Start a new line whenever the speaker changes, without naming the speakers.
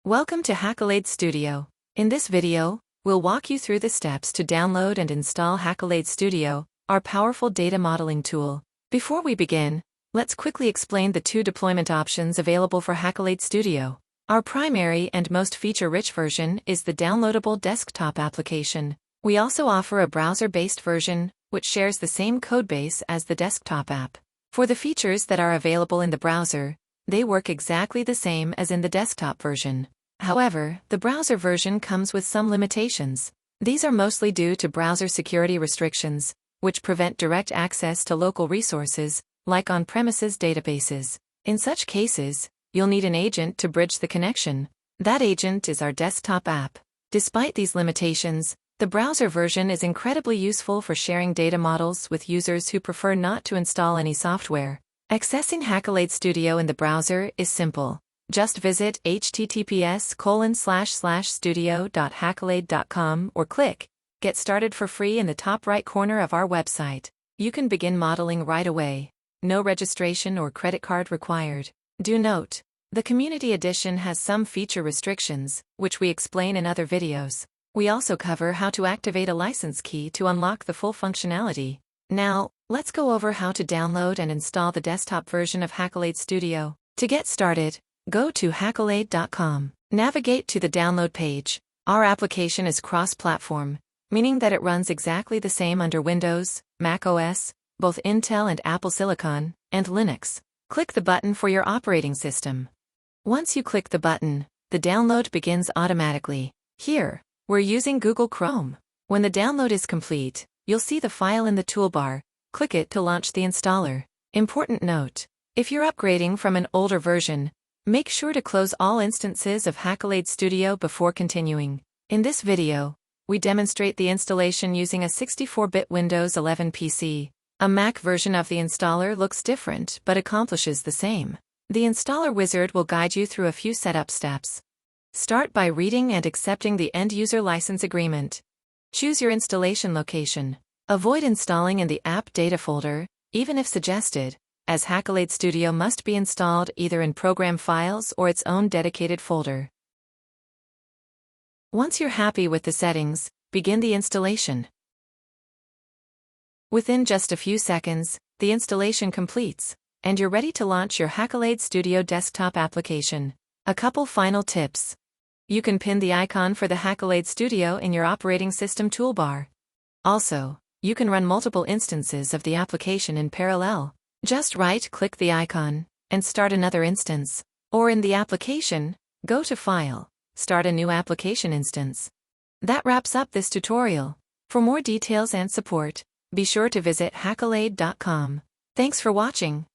Welcome to Hackolade Studio. In this video, we'll walk you through the steps to download and install Hackolade Studio, our powerful data modeling tool. Before we begin, let's quickly explain the two deployment options available for Hackolade Studio. Our primary and most feature-rich version is the downloadable desktop application. We also offer a browser-based version, which shares the same codebase as the desktop app. For the features that are available in the browser, they work exactly the same as in the desktop version. However, the browser version comes with some limitations. These are mostly due to browser security restrictions, which prevent direct access to local resources, like on-premises databases. In such cases, you'll need an agent to bridge the connection. That agent is our desktop app. Despite these limitations, the browser version is incredibly useful for sharing data models with users who prefer not to install any software. Accessing Hackolade Studio in the browser is simple. Just visit https://studio.hackolade.com or click Get Started for free in the top right corner of our website. You can begin modeling right away. No registration or credit card required. Do note, the Community Edition has some feature restrictions, which we explain in other videos. We also cover how to activate a license key to unlock the full functionality. Now, let's go over how to download and install the desktop version of Hackolade Studio. To get started, go to hackolade.com. Navigate to the download page. Our application is cross-platform, meaning that it runs exactly the same under Windows, Mac OS, both Intel and Apple Silicon, and Linux. Click the button for your operating system. Once you click the button, the download begins automatically. Here, we're using Google Chrome. When the download is complete, you'll see the file in the toolbar. Click it to launch the installer. Important note: if you're upgrading from an older version, make sure to close all instances of Hackolade Studio before continuing. In this video, we demonstrate the installation using a 64-bit Windows 11 PC. A Mac version of the installer looks different but accomplishes the same. The installer wizard will guide you through a few setup steps. Start by reading and accepting the end-user license agreement. Choose your installation location. Avoid installing in the app data folder, even if suggested, as Hackolade Studio must be installed either in program files or its own dedicated folder. Once you're happy with the settings, begin the installation. Within just a few seconds, the installation completes, and you're ready to launch your Hackolade Studio desktop application. A couple final tips. You can pin the icon for the Hackolade Studio in your operating system toolbar. Also, you can run multiple instances of the application in parallel. Just right-click the icon and start another instance. Or in the application, go to File, Start a new application instance. That wraps up this tutorial. For more details and support, be sure to visit hackolade.com. Thanks for watching.